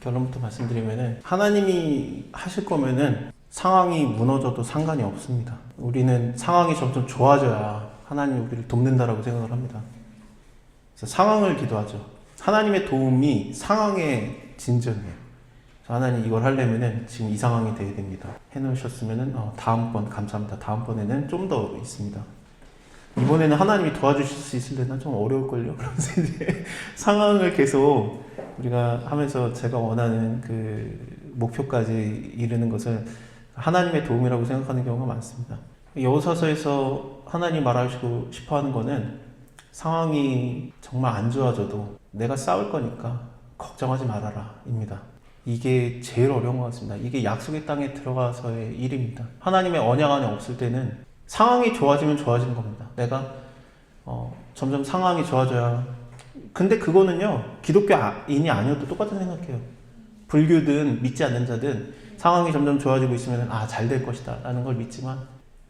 결론부터 말씀드리면은 하나님이 하실 거면은 상황이 무너져도 상관이 없습니다. 우리는 상황이 점점 좋아져야 하나님이 우리를 돕는다라고 생각을 합니다. 그래서 상황을 기도하죠. 하나님의 도움이 상황의 진전이에요. 하나님 이걸 하려면은 지금 이 상황이 돼야 됩니다. 해놓으셨으면은 다음번 감사합니다. 다음번에는 좀 더 있습니다. 이번에는 하나님이 도와주실 수 있을래나 좀 어려울걸요. 그래서 이제 상황을 계속 우리가 하면서 제가 원하는 그 목표까지 이르는 것을 하나님의 도움이라고 생각하는 경우가 많습니다. 여호사서에서 하나님 말하시고 싶어하는 거는 상황이 정말 안 좋아져도 내가 싸울 거니까 걱정하지 말아라 입니다. 이게 제일 어려운 것 같습니다. 이게 약속의 땅에 들어가서의 일입니다. 하나님의 언약 안에 없을 때는 상황이 좋아지면 좋아지는 겁니다. 내가 점점 상황이 좋아져야. 근데 그거는요, 기독교인이 아니어도 똑같은 생각해요. 불교든 믿지 않는 자든 상황이 점점 좋아지고 있으면 잘 될 것이다 라는 걸 믿지만,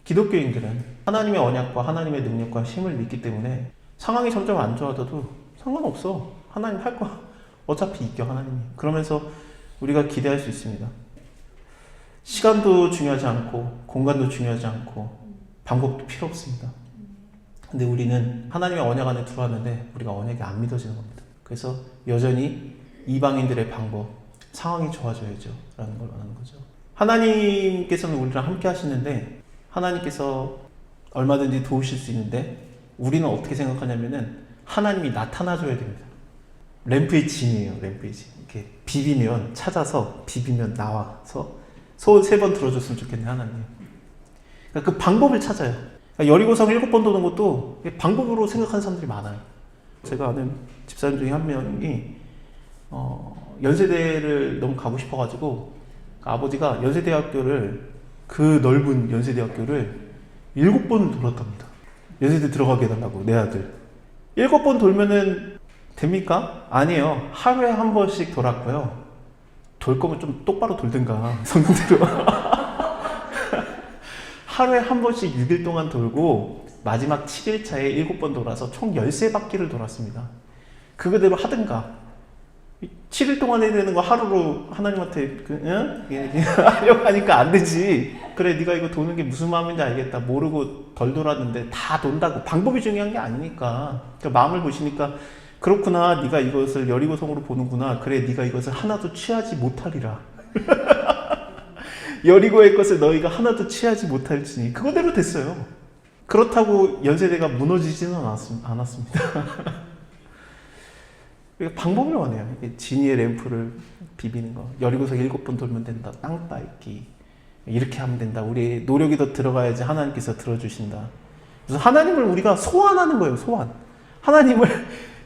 기독교인들은 하나님의 언약과 하나님의 능력과 힘을 믿기 때문에 상황이 점점 안 좋아져도 상관없어. 하나님 할 거야. 어차피 이겨 하나님이. 그러면서 우리가 기대할 수 있습니다. 시간도 중요하지 않고 공간도 중요하지 않고 방법도 필요 없습니다. 근데 우리는 하나님의 언약 안에 들어왔는데 우리가 언약이 안 믿어지는 겁니다. 그래서 여전히 이방인들의 방법, 상황이 좋아져야죠 라는 걸 원하는 거죠. 하나님께서는 우리랑 함께 하시는데 하나님께서 얼마든지 도우실 수 있는데 우리는 어떻게 생각하냐면은 하나님이 나타나줘야 됩니다. 램프의 진이에요. 램프의 진. 이렇게 비비면 찾아서 비비면 나와서 소원 3번 들어줬으면 좋겠네 하나님. 그러니까 그 방법을 찾아요. 그러니까 여리고성 7번 도는 것도 방법으로 생각하는 사람들이 많아요. 제가 아는 집사님 중에 한 명이 연세대를 너무 가고 싶어가지고 아버지가 연세대학교를, 그 넓은 연세대학교를 7번을 돌았답니다. 연세대 들어가게 해달라고, 내 아들. 7번 돌면은 됩니까? 아니에요. 하루에 한 번씩 돌았고요. 돌 거면 좀 똑바로 돌든가, 성경대로. 하루에 한 번씩 6일 동안 돌고 마지막 7일차에 7번 돌아서 총 13바퀴를 돌았습니다. 그거대로 하든가. 7일 동안 해야 되는 거 하루로 하나님한테 하려고 하니까 안 되지. 그래, 네가 이거 도는 게 무슨 마음인지 알겠다. 모르고 덜 돌았는데 다 돈다고. 방법이 중요한 게 아니니까. 그러니까 마음을 보시니까 그렇구나, 네가 이것을 여리고성으로 보는구나. 그래, 네가 이것을 하나도 취하지 못하리라. 여리고의 것을 너희가 하나도 취하지 못할지니. 그거대로 됐어요. 그렇다고 연세대가 무너지지는 않았습니다. 그러니까 방법을 원해요. 진이의 램프를 비비는 거. 여리고성 7번 돌면 된다. 땅 밟기. 이렇게 하면 된다. 우리의 노력이 더 들어가야지 하나님께서 들어주신다. 그래서 하나님을 우리가 소환하는 거예요. 소환. 하나님을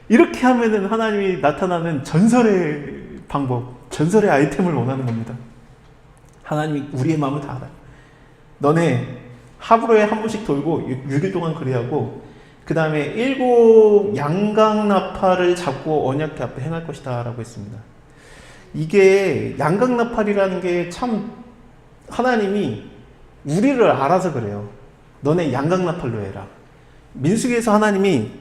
이렇게 하면은 하나님이 나타나는 전설의 방법, 전설의 아이템을 원하는 겁니다. 하나님이 우리의 마음을 다 알아요. 너네 하루에 한 번씩 돌고 6일 동안 그래야 하고, 그 다음에 7 양강나팔을 잡고 언약궤 앞에 행할 것이다 라고 했습니다. 이게 양강나팔이라는 게 참 하나님이 우리를 알아서 그래요. 너네 양강나팔로 해라. 민수기에서 하나님이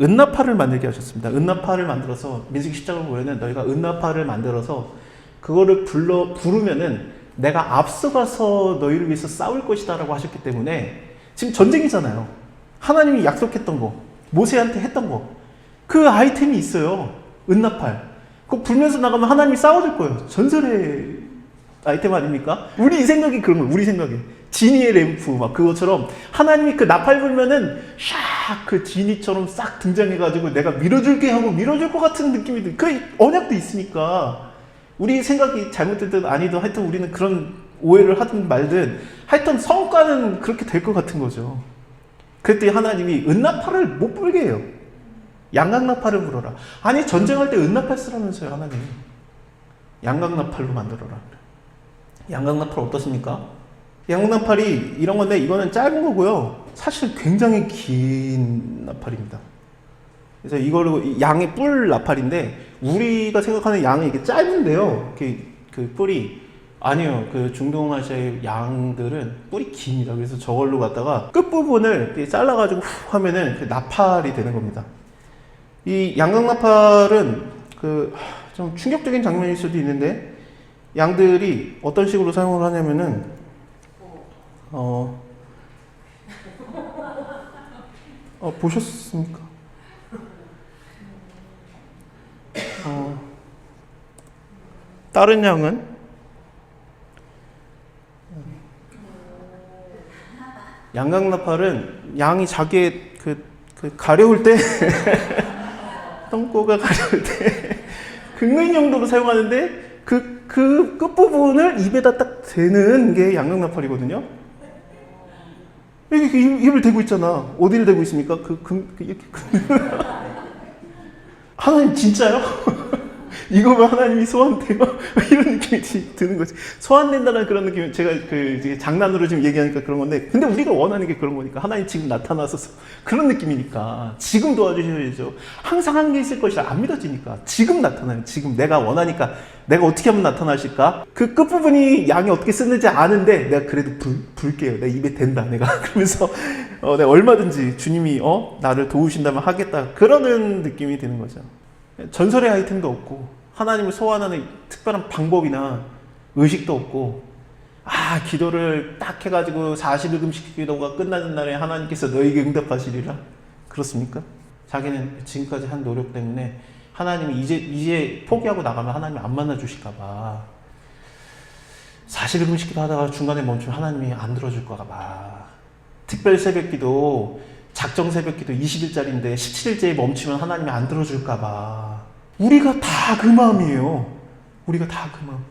은나팔을 만들게 하셨습니다. 은나팔을 만들어서, 민수기 10장을 보면은 너희가 은나팔을 만들어서 그거를 부르면은 내가 앞서가서 너희를 위해서 싸울 것이다 라고 하셨기 때문에, 지금 전쟁이잖아요. 하나님이 약속했던 거, 모세한테 했던 거, 그 아이템이 있어요. 은나팔. 그거 불면서 나가면 하나님이 싸워줄 거예요. 전설의 아이템 아닙니까? 우리 생각이 그런 거예요. 우리 생각이. 지니의 램프 막 그것처럼 하나님이 그 나팔 불면은 샥 그 지니처럼 싹 등장해가지고 내가 밀어줄게 하고 밀어줄 것 같은 느낌이 들. 그 언약도 있으니까. 우리 생각이 잘못됐든 아니든 하여튼 우리는 그런 오해를 하든 말든 하여튼 성과는 그렇게 될 것 같은 거죠. 그랬더니 하나님이 은나팔을 못 불게 해요. 양강나팔을 불어라. 아니, 전쟁할 때 은나팔 쓰라면서요, 하나님. 양강나팔로 만들어라. 양강나팔 어떻습니까? 양강나팔이 이런 건데, 이거는 짧은 거고요. 사실 굉장히 긴 나팔입니다. 그래서 이거를 양의 뿔 나팔인데, 우리가 생각하는 양은 이게 짧은데요. 그 뿔이 아니요. 그 중동아시아의 양들은 뿔이 깁니다. 그래서 저걸로 갖다가 끝부분을 잘라가지고 훅 하면은 그 나팔이 되는 겁니다. 이 양강나팔은 좀 충격적인 장면일 수도 있는데 양들이 어떤 식으로 사용을 하냐면은 보셨습니까? 다른 양은 양강나팔은 양이 자기의 그 가려울 때 똥꼬가 가려울 때 긁는 용도로 사용하는데 그 끝부분을 입에다 딱 대는 게 양강나팔이거든요. 이렇게 입을 대고 있잖아. 어디를 대고 있습니까? 이렇게 하나님 진짜요? 이거면 하나님이 소환돼요? 이런 느낌이 드는 거지. 소환된다는 그런 느낌, 제가 장난으로 지금 얘기하니까 그런 건데, 근데 우리가 원하는 게 그런 거니까. 하나님 지금 나타나서 그런 느낌이니까. 지금 도와주셔야죠. 항상 한 게 있을 것이라 안 믿어지니까. 지금 나타나요. 지금 내가 원하니까. 내가 어떻게 하면 나타나실까? 그 끝부분이 양이 어떻게 쓰는지 아는데, 내가 그래도 불게요. 내가 입에 댄다, 내가. 그러면서, 내가 얼마든지 주님이, 나를 도우신다면 하겠다. 그러는 느낌이 드는 거죠. 전설의 아이템도 없고, 하나님을 소환하는 특별한 방법이나 의식도 없고, 기도를 딱 해가지고 40일금식 기도가 끝나는 날에 하나님께서 너에게 응답하시리라. 그렇습니까? 자기는 지금까지 한 노력 때문에 하나님이 이제 포기하고 나가면 하나님이 안 만나주실까봐, 40일금식 기도 하다가 중간에 멈추면 하나님이 안 들어줄까봐, 특별 새벽기도, 작정 새벽기도 20일짜리인데 17일째에 멈추면 하나님이 안 들어줄까봐. 우리가 다 그 마음이에요. 우리가 다 그 마음.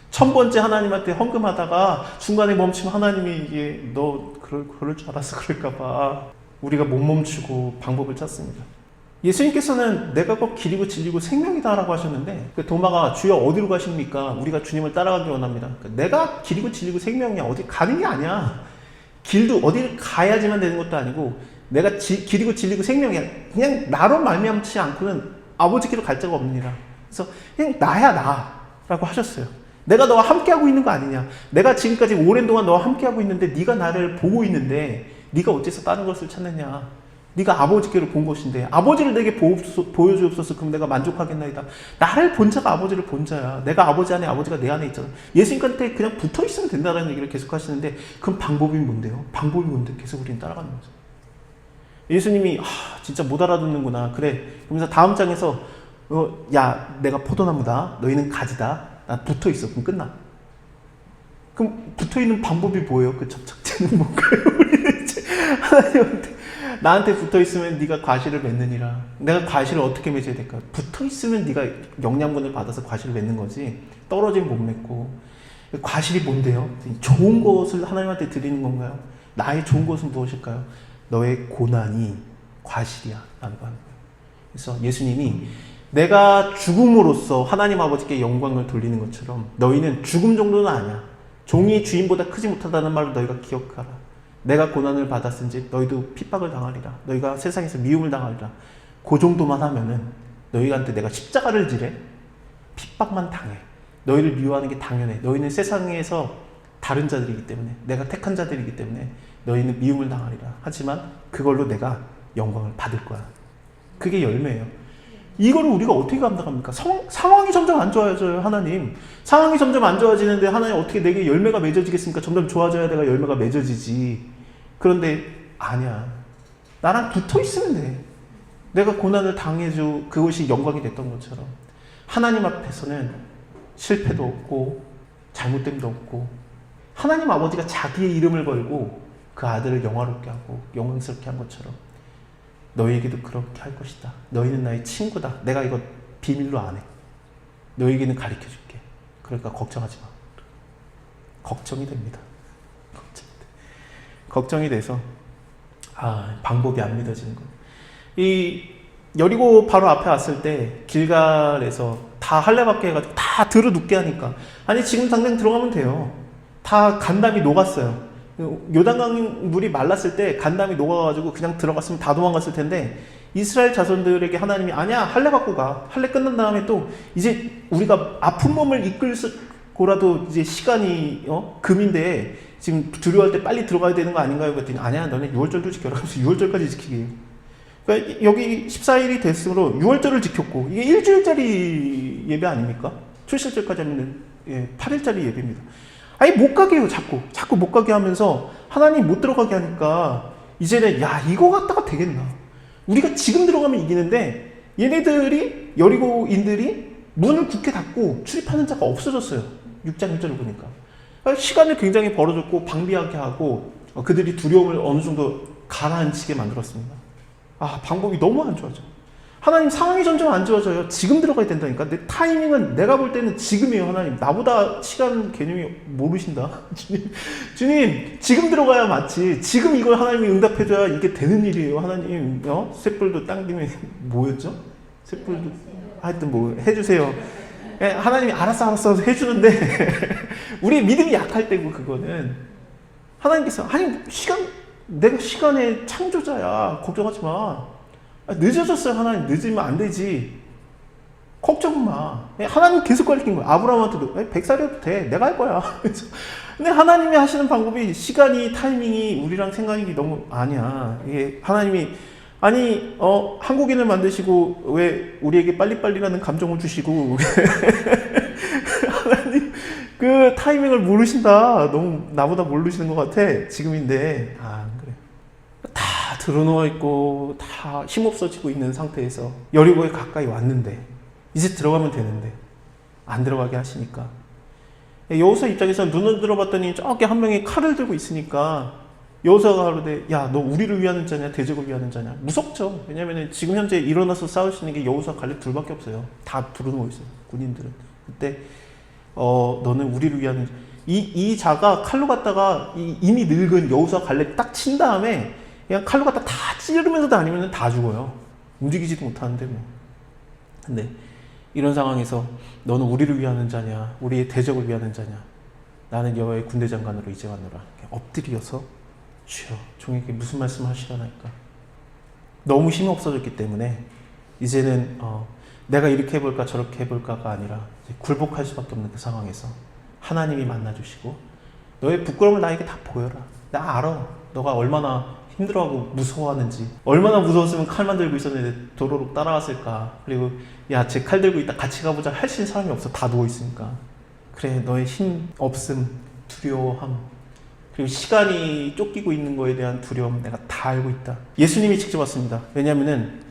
1000번째 하나님한테 헌금하다가 중간에 멈추면 하나님이 이게 너 그럴 줄 알았어 그럴까봐 우리가 못 멈추고 방법을 찾습니다. 예수님께서는 내가 곧 길이고 진리고 생명이다 라고 하셨는데, 그 도마가 주여 어디로 가십니까? 우리가 주님을 따라가기 원합니다. 그러니까 내가 길이고 진리고 생명이야. 어디 가는 게 아니야. 길도 어디를 가야지만 되는 것도 아니고, 내가 길이고 진리고 생명이야. 그냥 나로 말미암지 않고는 아버지께로 갈 자가 없느니라. 그래서 그냥 나야 나라고 하셨어요. 내가 너와 함께하고 있는 거 아니냐. 내가 지금까지 오랜 동안 너와 함께하고 있는데 네가 나를 보고 있는데 네가 어째서 다른 것을 찾느냐. 네가 아버지께로 본 것인데 아버지를 내게 보여주옵소서. 그럼 내가 만족하겠나이다. 나를 본 자가 아버지를 본 자야. 내가 아버지 안에, 아버지가 내 안에 있잖아. 예수님한테 그냥 붙어 있으면 된다는 얘기를 계속 하시는데, 그럼 방법이 뭔데요? 방법이 뭔데 계속 우리는 따라가는 거죠. 예수님이 진짜 못 알아듣는구나. 그래. 그러면서 다음 장에서 야, 내가 포도나무다. 너희는 가지다. 나 붙어 있어. 그럼 끝나. 그럼 붙어 있는 방법이 뭐예요? 그 접착제는 뭔가요? 우리는 이제 하나님한테, 나한테 붙어 있으면 네가 과실을 맺느니라. 내가 과실을 어떻게 맺어야 될까? 붙어 있으면 네가 영양분을 받아서 과실을 맺는 거지. 떨어지면 못 맺고. 과실이 뭔데요? 좋은 것을 하나님한테 드리는 건가요? 나의 좋은 것은 무엇일까요? 너의 고난이 과실이야 라는 거예요. 그래서 예수님이 내가 죽음으로써 하나님 아버지께 영광을 돌리는 것처럼 너희는 죽음 정도는 아니야. 종이 주인보다 크지 못하다는 말을 너희가 기억하라. 내가 고난을 받았은지 너희도 핍박을 당하리라. 너희가 세상에서 미움을 당하리라. 그 정도만 하면은 너희한테 내가 십자가를 지래? 핍박만 당해. 너희를 미워하는 게 당연해. 너희는 세상에서 다른 자들이기 때문에, 내가 택한 자들이기 때문에 너희는 미움을 당하리라. 하지만 그걸로 내가 영광을 받을 거야. 그게 열매예요. 이거를 우리가 어떻게 감당합니까? 상황이 점점 안 좋아져요, 하나님. 상황이 점점 안 좋아지는데 하나님 어떻게 내게 열매가 맺어지겠습니까? 점점 좋아져야 내가 열매가 맺어지지. 그런데 아니야. 나랑 붙어 있으면 돼. 내가 고난을 당해줘. 그것이 영광이 됐던 것처럼 하나님 앞에서는 실패도 없고 잘못됨도 없고, 하나님 아버지가 자기의 이름을 걸고 그 아들을 영화롭게 하고 영광스럽게 한 것처럼 너희에게도 그렇게 할 것이다. 너희는 나의 친구다. 내가 이거 비밀로 안 해. 너희에게는 가르쳐줄게. 그러니까 걱정하지 마. 걱정이 됩니다. 걱정이 돼서 방법이 안 믿어지는 거예요. 이 여리고 바로 앞에 왔을 때 길갈에서 다 할례받게 해가지고 다 들어 눕게 하니까, 아니 지금 당장 들어가면 돼요. 다 간담이 녹았어요. 요단강 물이 말랐을 때 간담이 녹아가지고 그냥 들어갔으면 다 도망갔을 텐데, 이스라엘 자손들에게 하나님이 아니야, 할례 받고 가. 할례 끝난 다음에 또 이제 우리가 아픈 몸을 이끌고라도 이제 시간이 금인데 지금 두려워할 때 빨리 들어가야 되는 거 아닌가요? 그랬더니 아니야, 너네 6월절도 지켜라. 그래서 6월절까지 지키게. 그러니까 여기 14일이 됐으므로 6월절을 지켰고, 이게 일주일짜리 예배 아닙니까? 출실절까지 하면 8일짜리 예배입니다. 아니 못 가게 해요. 자꾸 못 가게 하면서 하나님 못 들어가게 하니까 이제는 야 이거 갖다가 되겠나, 우리가 지금 들어가면 이기는데 얘네들이, 여리고인들이 문을 굳게 닫고 출입하는 자가 없어졌어요. 6장 1절을 보니까. 그러니까 시간을 굉장히 벌어졌고 방비하게 하고 그들이 두려움을 어느 정도 가라앉히게 만들었습니다. 방법이 너무 안 좋아져. 하나님, 상황이 점점 안 좋아져요. 지금 들어가야 된다니까. 내 타이밍은 내가 볼 때는 지금이에요. 하나님, 나보다 시간 개념이 모르신다. 주님 지금 들어가야 맞지. 지금 이걸 하나님이 응답해줘야 이게 되는 일이에요. 하나님, 쇳불도 당기면 뭐였죠? 쇳불도 하여튼 뭐 해주세요. 하나님이 알았어 해주는데 우리의 믿음이 약할 때고, 그거는 하나님께서 내가 시간의 창조자야. 걱정하지 마. 늦어졌어요. 하나님, 늦으면 안 되지. 걱정 마. 하나님 계속 가르친 거야. 아브라함한테도 100살이어도 돼. 내가 할 거야. 근데 하나님이 하시는 방법이, 시간이, 타이밍이 우리랑 생각이 너무 아니야. 이게 하나님이, 한국인을 만드시고 왜 우리에게 빨리빨리라는 감정을 주시고 하나님 그 타이밍을 모르신다. 너무 나보다 모르시는 것 같아. 지금인데 안 그래. 다 드러누워 있고 다 힘없어지고 있는 상태에서 여리고에 가까이 왔는데, 이제 들어가면 되는데 안 들어가게 하시니까, 여호수아 입장에서 눈을 들어봤더니 저기 한 명이 칼을 들고 있으니까 여호수아가 그러되, 야, 너 우리를 위하는 자냐 대적을 위하는 자냐. 무섭죠. 왜냐하면 지금 현재 일어나서 싸우시는 게 여호수아 갈렙 둘밖에 없어요. 다 두루누워 있어요, 군인들은. 그때 너는 우리를 위하는, 이 자가 칼로 갔다가 이미 늙은 여호수아 갈렙 딱 친 다음에 그냥 칼로 갖다 다 찌르면서 다니면 다 죽어요. 움직이지도 못하는데 뭐. 근데 이런 상황에서 너는 우리를 위하는 자냐, 우리의 대적을 위하는 자냐, 나는 여호와의 군대 장관으로 이제 왔노라. 엎드려서 주여 종에게 무슨 말씀 하시려나이까. 너무 힘이 없어졌기 때문에 이제는 내가 이렇게 해볼까 저렇게 해볼까가 아니라 이제 굴복할 수밖에 없는 그 상황에서 하나님이 만나주시고, 너의 부끄러움을 나에게 다 보여라. 나 알아. 너가 얼마나 힘들어하고 무서워하는지. 얼마나 무서웠으면 칼만 들고 있었는데 도로로 따라왔을까. 그리고 야, 쟤 칼 들고 있다 같이 가보자 할 수 있는 사람이 없어. 다 누워있으니까. 그래, 너의 힘 없음, 두려워함, 그리고 시간이 쫓기고 있는 거에 대한 두려움 내가 다 알고 있다. 예수님이 직접 왔습니다. 왜냐하면은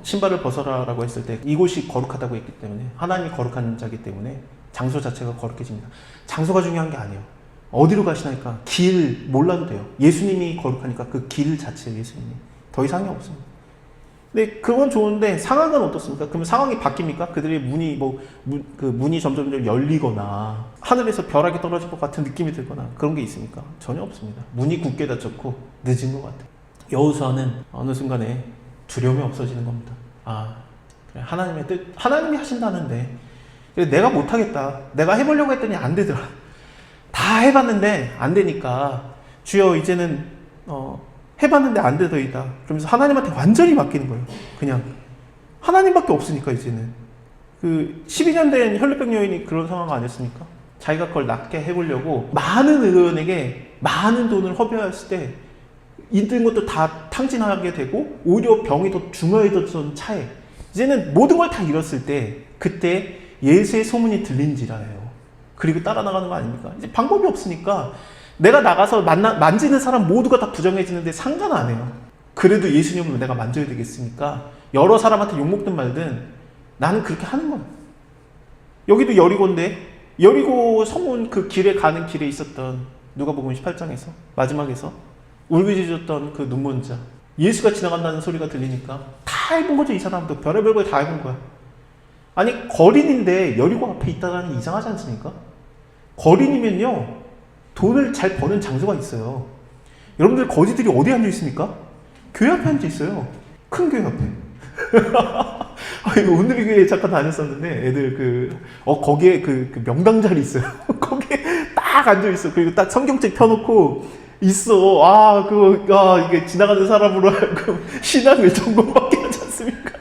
신발을 벗어라라고 했을 때 이곳이 거룩하다고 했기 때문에, 하나님이 거룩한 자이기 때문에 장소 자체가 거룩해집니다. 장소가 중요한 게 아니에요. 어디로 가시나니까 길 몰라도 돼요. 예수님이 거룩하니까 그 길 자체예요. 예수님이. 더 이상이 없습니다. 근데 그건 좋은데 상황은 어떻습니까? 그러면 상황이 바뀝니까? 그들의 문이 점점 열리거나 하늘에서 벼락이 떨어질 것 같은 느낌이 들거나 그런 게 있습니까? 전혀 없습니다. 문이 굳게 닫혔고 늦은 것 같아요. 여호수아는 어느 순간에 두려움이 없어지는 겁니다. 그래, 하나님의 뜻, 하나님이 하신다는데 내가 못하겠다. 내가 해보려고 했더니 안 되더라. 다 해봤는데 안 되니까 주여 이제는 해봤는데 안 되더이다. 그러면서 하나님한테 완전히 맡기는 거예요. 그냥 하나님밖에 없으니까. 이제는 그 12년 된 혈루병 여인이 그런 상황 아니었습니까? 자기가 그걸 낫게 해보려고 많은 의원에게 많은 돈을 허비했을 때 있는 것도 다 탕진하게 되고 오히려 병이 더 중요해졌던 차에 이제는 모든 걸 다 잃었을 때, 그때 예수의 소문이 들린지라예요. 그리고 따라 나가는 거 아닙니까? 이제 방법이 없으니까 내가 나가서 만지는 사람 모두가 다 부정해지는데 상관 안 해요. 그래도 예수님은 내가 만져야 되겠으니까 여러 사람한테 욕먹든 말든 나는 그렇게 하는 거예요. 여기도 여리고인데, 여리고 성문 그 길에 가는 길에 있었던, 누가복음 18장에서 마지막에서 울부짖었던 그 눈먼 자, 예수가 지나간다는 소리가 들리니까 다 해본 거죠. 이 사람도 별의별 걸 다 해본 거야. 아니 거린인데 여리고 앞에 있다는 게 이상하지 않습니까? 거린이면요 돈을 잘 버는 장소가 있어요. 여러분들 거지들이 어디 앉아 있습니까? 교회 앞에 앉아 있어요. 큰 교회 앞에. 이거 오늘의 교회에 잠깐 다녔었는데 애들 거기에 그 명당 자리 있어요. 거기에 딱 앉아 있어. 그리고 딱 성경책 펴놓고 있어. 이게 지나가는 사람으로 하여금 신앙을 점검받게 하지 않습니까?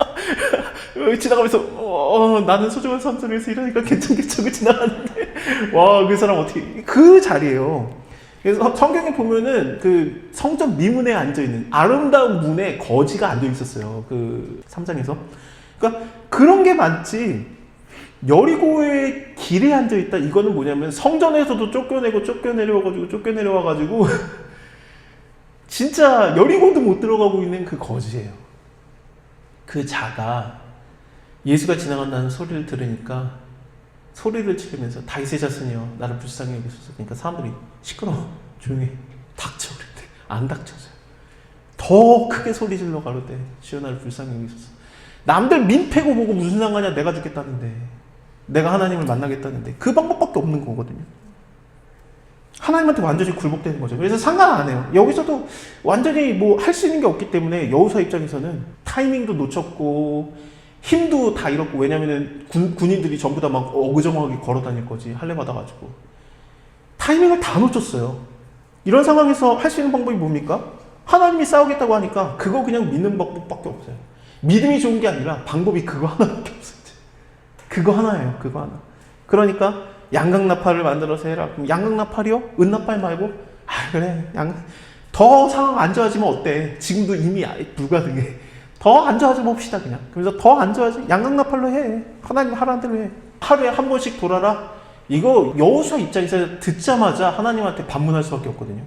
지나가면서 나는 소중한 삶을 위해서 이러니까 괜찮겠죠 지나가는데, 와, 그 사람 어떻게, 그 자리예요. 그래서 성경에 보면은 그 성전 미문에 앉아있는 아름다운 문에 거지가 앉아있었어요. 그 3장에서. 그러니까 그런 게 많지. 여리고의 길에 앉아있다. 이거는 뭐냐면 성전에서도 쫓겨내려와가지고 진짜 여리고도 못 들어가고 있는 그 거지예요. 그 자가 예수가 지나간다는 소리를 들으니까 소리를 지르면서 다윗의 자손이여 나를 불쌍히 여기소서. 그러니까 사람들이 시끄러워 조용히 닥쳐 그랬대. 안 닥쳐져요. 더 크게 소리 질러 가로되 주여 나를 불쌍히 여기소서. 남들 민폐고 뭐고 무슨 상관이야. 내가 죽겠다는데, 내가 하나님을 만나겠다는데. 그 방법밖에 없는 거거든요. 하나님한테 완전히 굴복되는 거죠. 그래서 상관 안 해요. 여기서도 완전히 뭐 할 수 있는 게 없기 때문에 여호수아 입장에서는 타이밍도 놓쳤고 힘도 다 잃었고, 왜냐면은 군인들이 전부 다 막 어그저머하게 걸어 다닐 거지. 할례 받아가지고. 타이밍을 다 놓쳤어요. 이런 상황에서 할 수 있는 방법이 뭡니까? 하나님이 싸우겠다고 하니까 그거 그냥 믿는 방법밖에 없어요. 믿음이 좋은 게 아니라 방법이 그거 하나밖에 없어요. 그거 하나예요. 그거 하나. 그러니까 양각나팔을 만들어서 해라. 그럼 양각나팔이요? 은나팔 말고? 아 그래. 더 상황 안 좋아지면 어때? 지금도 이미 불가능해. 더 안 좋아져 봅시다 그냥. 그래서 더 안 좋아지. 양각나팔로 해. 하나님 하라는 대로 해. 하루에 한 번씩 돌아라. 이거 여호수아 입장에서 듣자마자 하나님한테 반문할 수밖에 없거든요.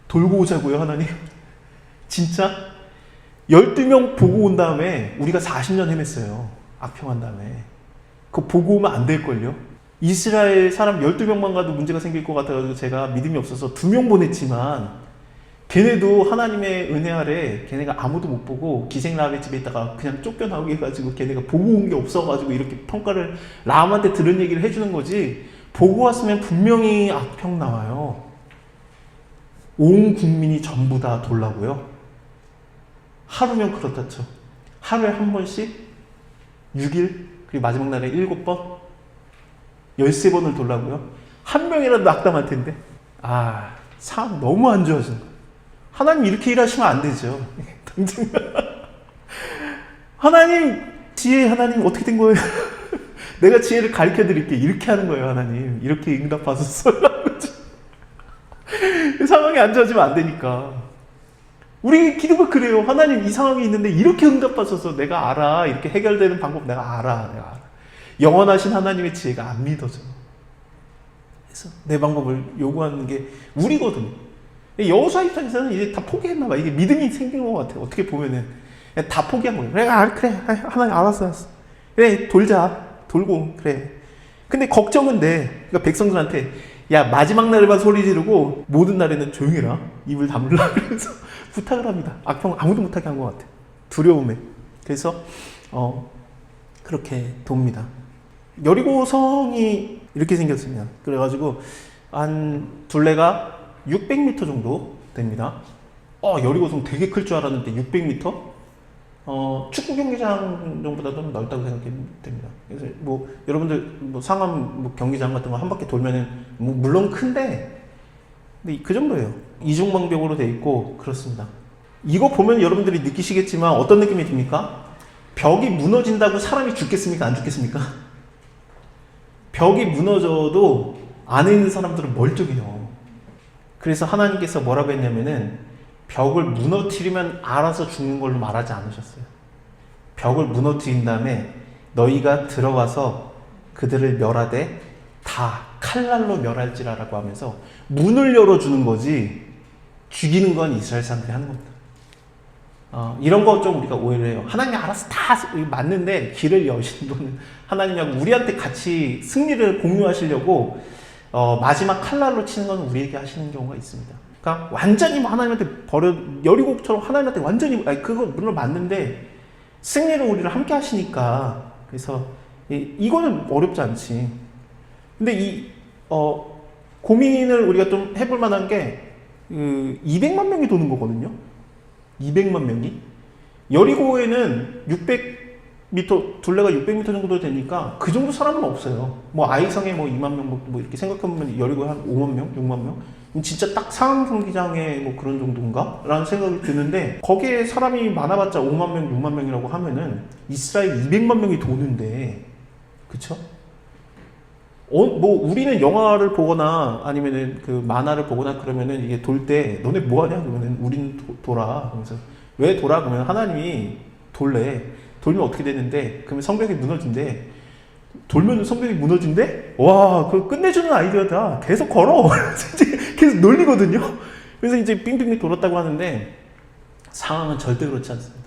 돌고 오자고요 하나님. 진짜 12명 보고 온 다음에 우리가 40년 헤맸어요. 악평한 다음에. 그거 보고 오면 안 될걸요. 이스라엘 사람 12명만 가도 문제가 생길 것 같아서 제가 믿음이 없어서 2명 보냈지만, 걔네도 하나님의 은혜 아래 걔네가 아무도 못 보고 기생라합의 집에 있다가 그냥 쫓겨나오게 해가지고 걔네가 보고 온 게 없어가지고 이렇게 평가를 라합한테 들은 얘기를 해주는 거지. 보고 왔으면 분명히 악평 나와요. 온 국민이 전부 다 돌라고요? 하루면 그렇다 쳐. 하루에 한 번씩 6일 그리고 마지막 날에 7번 13번을 돌라고요? 한 명이라도 악담할 텐데. 참 너무 안 좋아진 거예요. 하나님 이렇게 일하시면 안 되죠. 하나님 지혜, 하나님 어떻게 된 거예요? 내가 지혜를 가르쳐 드릴게. 이렇게 하는 거예요. 하나님 이렇게 응답하소서. 상황이 안 좋아지면 안 되니까. 우리 기도가 그래요. 하나님 이 상황이 있는데 이렇게 응답하소서. 내가 알아. 이렇게 해결되는 방법 내가 알아. 영원하신 하나님의 지혜가 안 믿어져. 그래서 내 방법을 요구하는 게 우리거든요. 여호수아 입장에서는 이제 다 포기했나 봐. 이게 믿음이 생긴 것 같아. 어떻게 보면은 다 포기한 거예요. 그래, 하나님 알았어. 그래, 돌고 그래. 근데 걱정은 돼. 그러니까 백성들한테 야 마지막 날에만 소리 지르고 모든 날에는 조용해라. 입을 다물라. 그래서 부탁을 합니다. 악평 아무도 못하게 한 것 같아. 두려움에. 그래서 그렇게 돕니다. 여리고성이 이렇게 생겼습니다. 그래가지고 한 둘레가 600m 정도 됩니다. 여리고성 되게 클 줄 알았는데 600m? 축구 경기장 정도보다 좀 넓다고 생각하면 됩니다. 그래서 뭐 여러분들 뭐 상암 뭐 경기장 같은 거 한 바퀴 돌면은 뭐 물론 큰데, 근데 그 정도예요. 이중방벽으로 돼 있고 그렇습니다. 이거 보면 여러분들이 느끼시겠지만 어떤 느낌이 듭니까? 벽이 무너진다고 사람이 죽겠습니까? 안 죽겠습니까? 벽이 무너져도 안에 있는 사람들은 멀쩡해요. 그래서 하나님께서 뭐라고 했냐면은 벽을 무너뜨리면 알아서 죽는 걸로 말하지 않으셨어요. 벽을 무너뜨린 다음에 너희가 들어가서 그들을 멸하되 다 칼날로 멸할지라라고 하면서 문을 열어주는 거지 죽이는 건 이스라엘 사람들이 하는 겁니다. 이런 거 좀 우리가 오해를 해요. 하나님이 알아서 다 맞는데 길을 여시는 거는 하나님하고 우리한테 같이 승리를 공유하시려고 마지막 칼날로 치는 건 우리에게 하시는 경우가 있습니다. 그러니까 완전히 하나님한테 여리고처럼 하나님한테 완전히, 그거 물론 맞는데 승리를 우리를 함께 하시니까. 그래서 이거는 어렵지 않지. 근데 고민을 우리가 좀 해볼 만한 게 200만 명이 도는 거거든요. 200만 명이. 여리고에는 600m, 둘레가 600m 정도 되니까 그 정도 사람은 없어요. 뭐 아이성에 뭐 2만 명, 뭐 이렇게 생각해보면 여리고에 한 5만 명, 6만 명? 진짜 딱 상암 경기장에 뭐 그런 정도인가? 라는 생각이 드는데, 거기에 사람이 많아봤자 5만 명, 6만 명이라고 하면은 이스라엘 200만 명이 도는데, 그쵸? 뭐 우리는 영화를 보거나 아니면은 그 만화를 보거나 그러면은 이게 돌 때 너네 뭐 하냐 그러면은 우리는 돌아. 그러면서 왜 돌아? 그러면 하나님이 돌래. 돌면 어떻게 되는데? 그러면 성벽이 무너진대. 돌면은 성벽이 무너진대? 와, 그거 끝내주는 아이디어다. 계속 걸어. 계속 놀리거든요. 그래서 이제 빙빙빙 돌았다고 하는데 상황은 절대 그렇지 않습니다.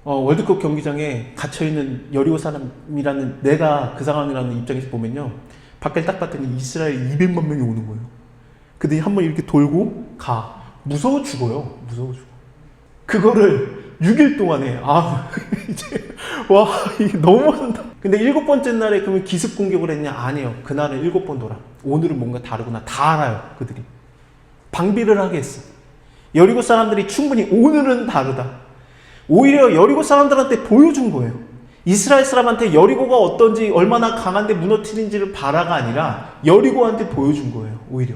월드컵 경기장에 갇혀있는 여리고 사람이라는 내가 그 상황이라는 입장에서 보면요. 밖을 딱 봤더니 이스라엘 200만 명이 오는 거예요. 그들이 한번 이렇게 돌고 가. 무서워 죽어요. 무서워 죽어. 그거를 6일 동안에 이제 와 이게 너무한다. 근데 7번째 날에 그러면 기습 공격을 했냐? 아니에요. 그날은 7번 돌아. 오늘은 뭔가 다르구나. 다 알아요. 그들이. 방비를 하게 했어. 여리고 사람들이 충분히 오늘은 다르다. 오히려 여리고 사람들한테 보여준 거예요. 이스라엘 사람한테 여리고가 어떤지 얼마나 강한데 무너뜨린지를 바라가 아니라 여리고한테 보여준 거예요. 오히려.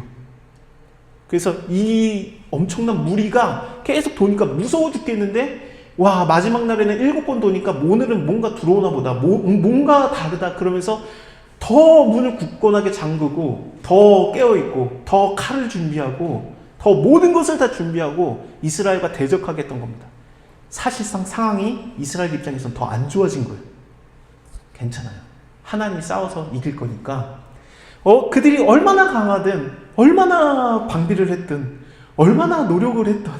그래서 이 엄청난 무리가 계속 도니까 무서워 죽겠는데 와 마지막 날에는 7번 도니까 오늘은 뭔가 들어오나 보다. 뭔가 다르다. 그러면서 더 문을 굳건하게 잠그고 더 깨어있고 더 칼을 준비하고 더 모든 것을 다 준비하고 이스라엘과 대적하겠던 겁니다. 사실상 상황이 이스라엘 입장에서는 더 안 좋아진 거예요. 괜찮아요. 하나님이 싸워서 이길 거니까 그들이 얼마나 강하든 얼마나 방비를 했든 얼마나 노력을 했든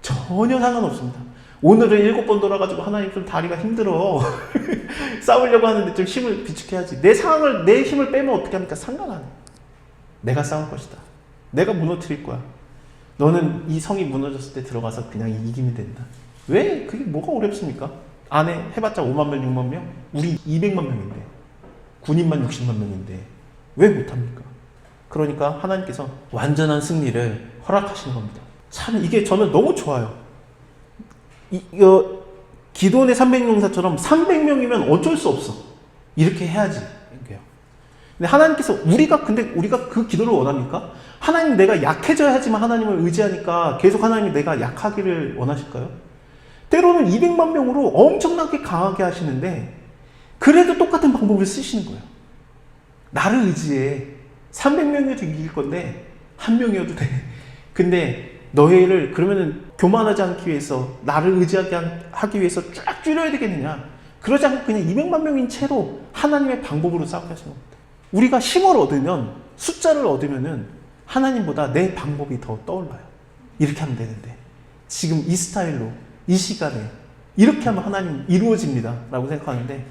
전혀 상관없습니다. 오늘은 7번 돌아가지고 하나님 좀 다리가 힘들어 싸우려고 하는데 좀 힘을 비축해야지. 내 상황을 내 힘을 빼면 어떻게 합니까? 상관 안 해. 내가 싸울 것이다. 내가 무너뜨릴 거야. 너는 이 성이 무너졌을 때 들어가서 그냥 이기면 된다. 왜? 그게 뭐가 어렵습니까? 안에 해봤자 5만 명, 6만 명? 우리 200만 명인데 군인만 60만 명인데 왜 못합니까? 그러니까 하나님께서 완전한 승리를 허락하시는 겁니다. 참 이게 저는 너무 좋아요. 기도원의 300용사처럼 300명이면 어쩔 수 없어. 이렇게 해야지. 근데 하나님께서 우리가 그 기도를 원합니까? 하나님 내가 약해져야지만 하나님을 의지하니까 계속 하나님이 내가 약하기를 원하실까요? 때로는 200만 명으로 엄청나게 강하게 하시는데 그래도 똑같은 방법을 쓰시는 거예요. 나를 의지해. 300명이어도 이길 건데 1명이어도 돼. 근데 너희를 그러면은 교만하지 않기 위해서 나를 의지하게 하기 위해서 쫙 줄여야 되겠느냐? 그러지 않고 그냥 200만 명인 채로 하나님의 방법으로 싸우게 하시는 겁니다. 우리가 힘을 얻으면 숫자를 얻으면은 하나님보다 내 방법이 더 떠올라요. 이렇게 하면 되는데 지금 이 스타일로 이 시간에 이렇게 하면 하나님 이루어집니다 라고 생각하는데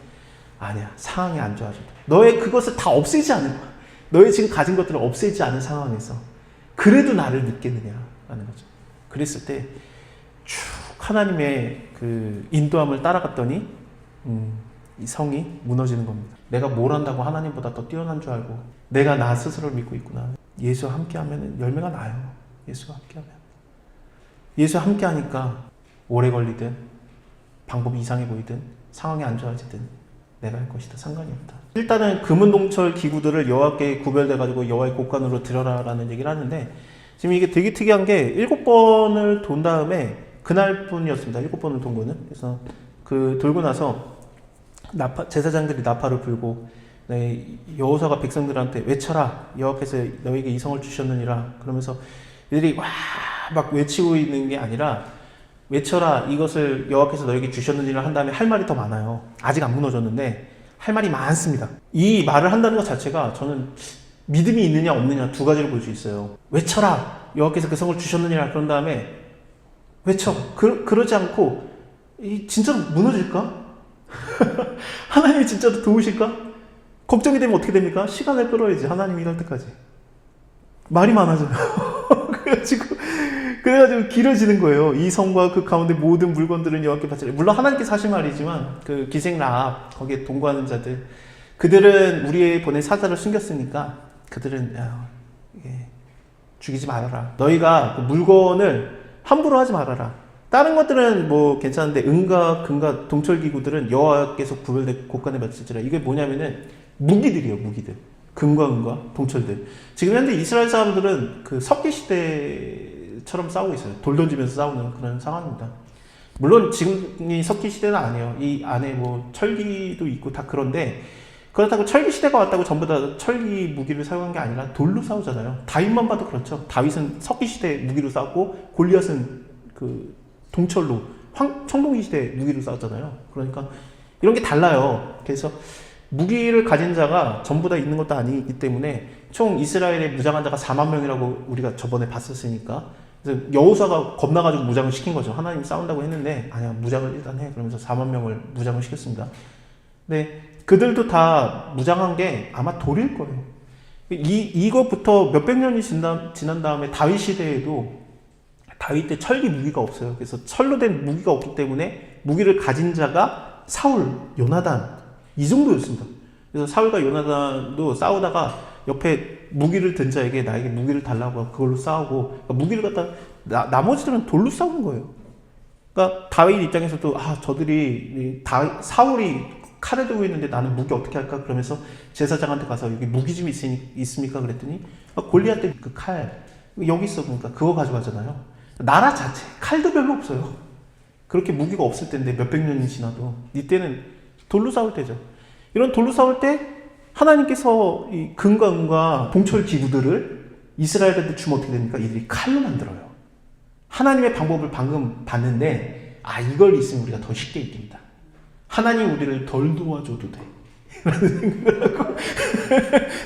아니야. 상황이 안 좋아져. 너의 그것을 다 없애지 않은 거야. 너의 지금 가진 것들을 없애지 않은 상황에서 그래도 나를 믿겠느냐라는 거죠. 그랬을 때 쭉 하나님의 그 인도함을 따라갔더니 이 성이 무너지는 겁니다. 내가 뭘 한다고 하나님보다 더 뛰어난 줄 알고 내가 나 스스로를 믿고 있구나. 예수와 함께하면 열매가 나요. 예수와 함께하면. 예수와 함께하니까 오래 걸리든 방법이 이상해 보이든 상황이 안 좋아지든 내가 할 것이다. 상관이 없다. 일단은 금은동철 기구들을 여호와께 구별돼가지고 여호와의 곳간으로 드려라라는 얘기를 하는데 지금 이게 되게 특이한 게 7번을 돈 다음에 그날뿐이었습니다. 7번을 돈 거는. 그래서 그 돌고 나서 제사장들이 나팔을 불고 여호사가 백성들한테 외쳐라. 여호와께서 너에게 이 성을 주셨느니라. 그러면서 이들이 와 막 외치고 있는 게 아니라 외쳐라. 이것을 여호와께서 너에게 주셨느니라 한 다음에 할 말이 더 많아요. 아직 안 무너졌는데 할 말이 많습니다. 이 말을 한다는 것 자체가 저는 믿음이 있느냐 없느냐 두 가지로 볼 수 있어요. 외쳐라. 여호와께서 그 성을 주셨느니라. 그런 다음에 외쳐. 그러지 않고 진짜로 무너질까? 하나님이 진짜로 도우실까? 걱정이 되면 어떻게 됩니까? 시간을 끌어야지. 하나님이 이럴 때까지. 말이 많아져요. 그래가지고 길어지는 거예요. 이 성과 그 가운데 모든 물건들은 여호와께 바치라. 물론 하나님께서 하신 말이지만 그 기생 라합 거기에 동거하는 자들 그들은 우리의 보낸 사자를 숨겼으니까 그들은 죽이지 말아라. 너희가 그 물건을 함부로 하지 말아라. 다른 것들은 뭐 괜찮은데 은과 금과 동철기구들은 여호와께서 구별된 곳간에 바칠지라. 이게 뭐냐면은 무기들이에요. 무기들. 금과 은과 동철들. 지금 현재 이스라엘 사람들은 그 석기 시대처럼 싸우고 있어요. 돌 던지면서 싸우는 그런 상황입니다. 물론 지금이 석기 시대는 아니에요. 이 안에 뭐 철기도 있고 다 그런데 그렇다고 철기 시대가 왔다고 전부 다 철기 무기를 사용한 게 아니라 돌로 싸우잖아요. 다윗만 봐도 그렇죠. 다윗은 석기 시대 무기로 싸웠고 골리앗은 그 동철로 청동기 시대 무기로 싸웠잖아요. 그러니까 이런 게 달라요. 그래서 무기를 가진 자가 전부 다 있는 것도 아니기 때문에 총 이스라엘의 무장한 자가 4만 명이라고 우리가 저번에 봤었으니까, 그래서 여호수아가 겁나가지고 무장을 시킨 거죠. 하나님 싸운다고 했는데 아니야, 무장을 일단 해. 그러면서 4만 명을 무장을 시켰습니다. 근데 그들도 다 무장한 게 아마 돌일 거예요. 이거부터 몇백 년이 지난 다음에 다윗 시대에도 다윗 때 철기 무기가 없어요. 그래서 철로 된 무기가 없기 때문에 무기를 가진 자가 사울, 요나단 이 정도였습니다. 그래서 사울과 요나단도 싸우다가 옆에 무기를 든 자에게 나에게 무기를 달라고 그걸로 싸우고, 그러니까 무기를 갖다 나머지들은 돌로 싸우는 거예요. 그러니까 다윗 입장에서도 저들이 사울이 칼을 들고 있는데 나는 무기 어떻게 할까? 그러면서 제사장한테 가서 여기 무기 좀 있습니까? 그랬더니 골리앗 때 그 칼 여기 있어. 그러니까 그거 가져가잖아요. 나라 자체 칼도 별로 없어요. 그렇게 무기가 없을 텐데 몇백 년이 지나도 이때는 돌로 싸울 때죠. 이런 돌로 싸울 때 하나님께서 이 금과 은과 동철 기구들을 이스라엘한테 주면 어떻게 됩니까? 이들이 칼로 만들어요. 하나님의 방법을 방금 봤는데 이걸 있으면 우리가 더 쉽게 이깁니다. 하나님 우리를 덜 도와줘도 돼. 라는 생각을 하고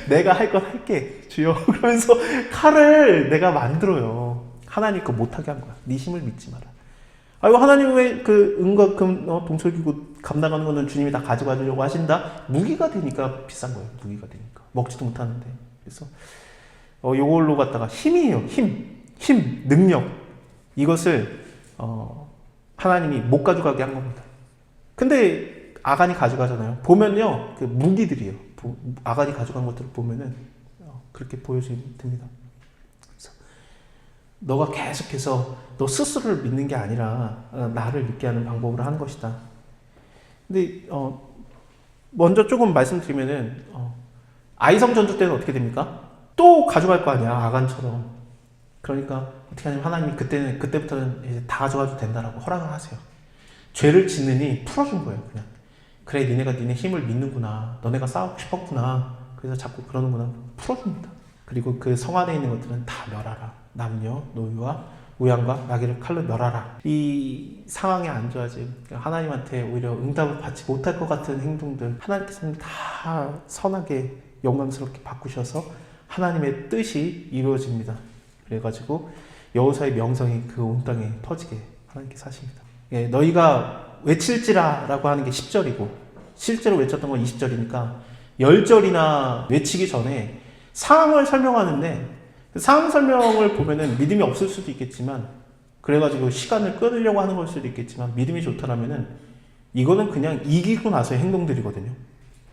내가 할 건 할게 주여. 그러면서 칼을 내가 만들어요. 하나님 거 못하게 한 거야. 네 힘을 믿지 마라. 아이고 하나님의 그 은과 금 동철기구 감당하는 거는 주님이 다 가져가 주려고 하신다. 무기가 되니까 비싼 거예요. 무기가 되니까 먹지도 못하는데. 그래서 요걸로 갖다가 힘이에요. 힘, 능력 이것을 하나님이 못 가져가게 한 겁니다. 근데 아간이 가져가잖아요. 보면요, 그 무기들이에요. 아간이 가져간 것들을 보면은 그렇게 보여집니다. 그래서 너가 계속해서 너 스스로를 믿는 게 아니라 나를 믿게 하는 방법으로 하는 것이다. 근데 먼저 조금 말씀드리면은 아이성 전투 때는 어떻게 됩니까? 또 가져갈 거 아니야, 아간처럼. 그러니까 어떻게 하냐면 하나님이 그때부터는 이제 다 가져가도 된다라고 허락을 하세요. 죄를 짓느니 풀어준 거예요. 그냥 그래, 니네가 니네 힘을 믿는구나, 너네가 싸우고 싶었구나, 그래서 자꾸 그러는구나, 풀어줍니다. 그리고 그 성 안에 있는 것들은 다 멸하라. 남녀 노유와 우양과 나귀를 칼로 멸하라. 이 상황에 앉아야지 하나님한테 오히려 응답을 받지 못할 것 같은 행동들 하나님께서는 다 선하게 영광스럽게 바꾸셔서 하나님의 뜻이 이루어집니다. 그래가지고 여호수아의 명성이 그 온 땅에 터지게 하나님께서 하십니다. 예, 너희가 외칠지라 라고 하는 게 10절이고 실제로 외쳤던 건 20절이니까 10절이나 외치기 전에 상황을 설명하는데, 상황 설명을 보면은 믿음이 없을 수도 있겠지만, 그래가지고 시간을 끌으려고 하는 걸 수도 있겠지만, 믿음이 좋다라면은 이거는 그냥 이기고 나서의 행동들이거든요.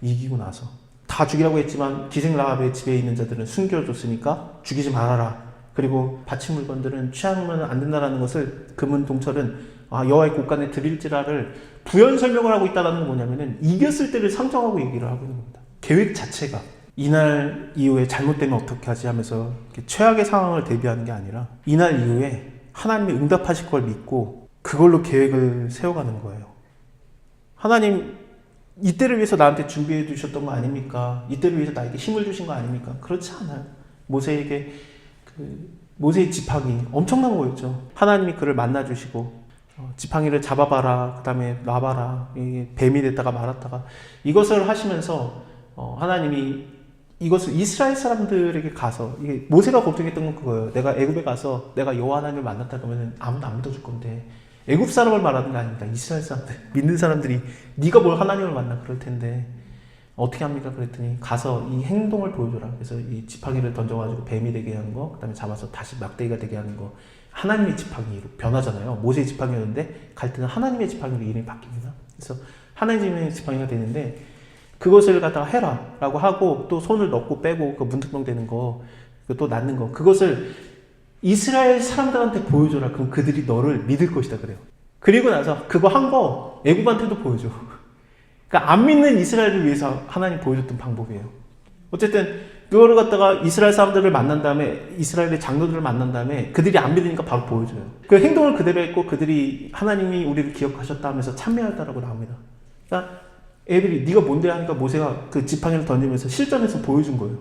이기고 나서 다 죽이라고 했지만 기생 라합의 집에 있는 자들은 숨겨줬으니까 죽이지 말아라. 그리고 바친 물건들은 취하면 안 된다라는 것을 금은 동철은 여호와의 곳간에 드릴지라를 부연 설명을 하고 있다는 건 뭐냐면은 이겼을 때를 상정하고 얘기를 하고 있는 겁니다. 계획 자체가 이날 이후에 잘못되면 어떻게 하지 하면서 최악의 상황을 대비하는 게 아니라 이날 이후에 하나님이 응답하실 걸 믿고 그걸로 계획을 세워가는 거예요. 하나님 이때를 위해서 나한테 준비해 주셨던 거 아닙니까? 이때를 위해서 나에게 힘을 주신 거 아닙니까? 그렇지 않아요. 모세에게 모세의 지팡이 엄청난 거였죠. 하나님이 그를 만나 주시고 지팡이를 잡아봐라, 그 다음에 놔봐라, 뱀이 됐다가 말았다가 이것을 하시면서 하나님이 이것을 이스라엘 사람들에게 가서, 이게 모세가 걱정했던 건 그거예요. 내가 애굽에 가서 내가 여호와 하나님을 만났다 그러면 아무도 안 믿어줄 건데, 애굽 사람을 말하는 게 아닙니다. 이스라엘 사람들, 믿는 사람들이 네가 뭘 하나님을 만나 그럴 텐데 어떻게 합니까? 그랬더니 가서 이 행동을 보여줘라. 그래서 이 지팡이를 던져가지고 뱀이 되게 하는 거, 그 다음에 잡아서 다시 막대기가 되게 하는 거, 하나님의 지팡이로 변하잖아요. 모세의 지팡이였는데 갈 때는 하나님의 지팡이로 이름이 바뀝니다. 그래서 하나님의 지팡이가 되는데 그것을 갖다가 해라 라고 하고, 또 손을 넣고 빼고 그 문득병 되는 거, 또 낳는 거, 그것을 이스라엘 사람들한테 보여줘라. 그럼 그들이 너를 믿을 것이다 그래요. 그리고 나서 그거 한 거 애굽한테도 보여줘. 그러니까 안 믿는 이스라엘을 위해서 하나님 보여줬던 방법이에요. 어쨌든 그거를 갖다가 이스라엘 사람들을 만난 다음에, 이스라엘의 장로들을 만난 다음에 그들이 안 믿으니까 바로 보여줘요. 그 행동을 그대로 했고 그들이 하나님이 우리를 기억하셨다 하면서 참여했다라고 나옵니다. 그러니까 애들이 네가 뭔데 하니까 모세가 그 지팡이를 던지면서 실전에서 보여준 거예요.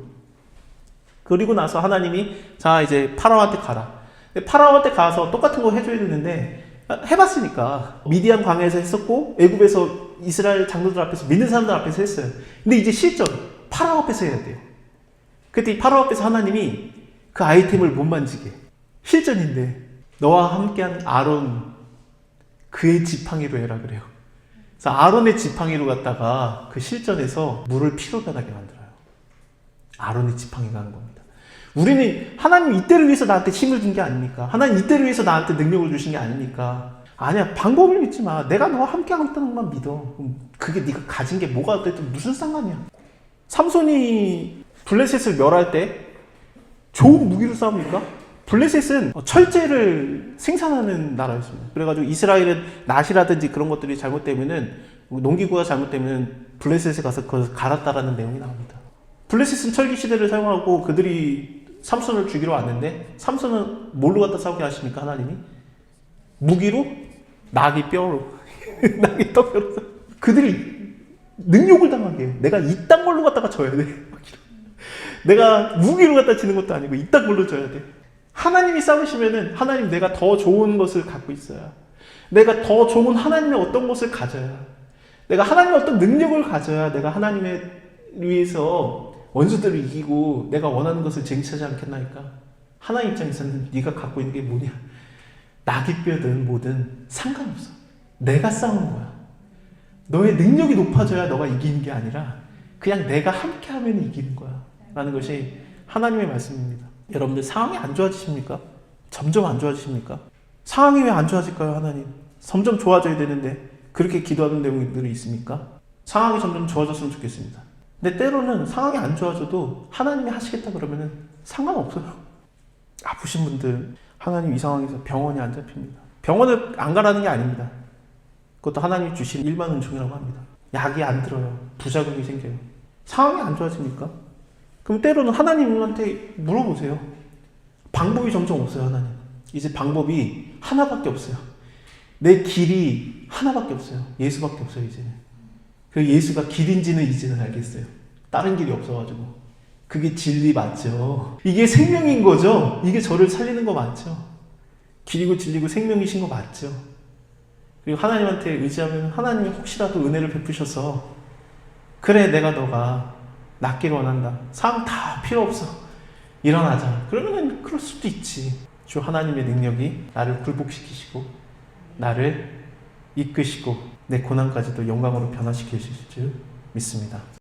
그리고 나서 하나님이 자 이제 파라오한테 가라. 파라오한테 가서 똑같은 거 해줘야 되는데 해봤으니까 미디안 광야에서 했었고 애굽에서 이스라엘 장로들 앞에서 믿는 사람들 앞에서 했어요. 근데 이제 실전 파라오 앞에서 해야 돼요. 그때 이 파라오 앞에서 하나님이 그 아이템을 못 만지게 실전인데 너와 함께한 아론 그의 지팡이로 해라 그래요. 그래서 아론의 지팡이로 갖다가 그 실전에서 물을 피로 변하게 만들어요. 아론의 지팡이가 하는 겁니다. 우리는 하나님 이때를 위해서 나한테 힘을 준 게 아닙니까? 하나님 이때를 위해서 나한테 능력을 주신 게 아닙니까? 아니야, 방법을 믿지 마. 내가 너와 함께하고 있다는 것만 믿어. 그게 네가 가진 게 뭐가 어쨌든 무슨 상관이야. 삼손이 블레셋을 멸할 때 좋은 무기로 싸웁니까? 블레셋은 철제를 생산하는 나라였습니다. 그래가지고 이스라엘은 낫이라든지 그런 것들이 잘못되면은 농기구가 잘못되면 블레셋에 가서 그걸 갈았다라는 내용이 나옵니다. 블레셋은 철기 시대를 사용하고 그들이 삼손을 죽이러 왔는데 삼손은 뭘로 갖다 싸우게 하십니까? 하나님이 무기로 낙이 뼈로 낙이 떡뼈로 그들이 능욕을 당하게 해요. 내가 이딴 걸로 갖다가 져야 돼. 내가 무기로 갖다 치는 것도 아니고 이딴 걸로 져야 돼. 하나님이 싸우시면은 하나님 내가 더 좋은 것을 갖고 있어야, 내가 더 좋은 하나님의 어떤 것을 가져야, 내가 하나님의 어떤 능력을 가져야 내가 하나님의 위해서 원수들을 이기고 내가 원하는 것을 쟁취하지 않겠나니까. 하나님 입장에서는 네가 갖고 있는 게 뭐냐, 낙이 뼈든 뭐든 상관없어. 내가 싸우는 거야. 너의 능력이 높아져야 너가 이기는 게 아니라 그냥 내가 함께하면 이기는 거야 라는 것이 하나님의 말씀입니다. 여러분들 상황이 안 좋아지십니까? 점점 안 좋아지십니까? 상황이 왜 안 좋아질까요? 하나님 점점 좋아져야 되는데 그렇게 기도하는 내용들이 있습니까? 상황이 점점 좋아졌으면 좋겠습니다. 근데 때로는 상황이 안 좋아져도 하나님이 하시겠다 그러면은 상관없어요. 아프신 분들 하나님 이 상황에서 병원이 안 잡힙니다. 병원을 안 가라는 게 아닙니다. 그것도 하나님이 주신 일반 은총이라고 합니다. 약이 안 들어요. 부작용이 생겨요. 상황이 안 좋아집니까? 그럼 때로는 하나님한테 물어보세요. 방법이 점점 없어요. 하나님 이제 방법이 하나밖에 없어요. 내 길이 하나밖에 없어요. 예수밖에 없어요. 이제는 그 예수가 길인지는 이제는 알겠어요. 다른 길이 없어가지고. 그게 진리 맞죠? 이게 생명인 거죠? 이게 저를 살리는 거 맞죠? 길이고 진리고 생명이신 거 맞죠? 그리고 하나님한테 의지하면 하나님이 혹시라도 은혜를 베푸셔서 그래 내가 너가 낫기를 원한다. 상황 다 필요 없어. 일어나자. 그러면은 그럴 수도 있지. 주 하나님의 능력이 나를 굴복시키시고 나를 이끄시고 내 고난까지도 영광으로 변화시키실 줄 믿습니다.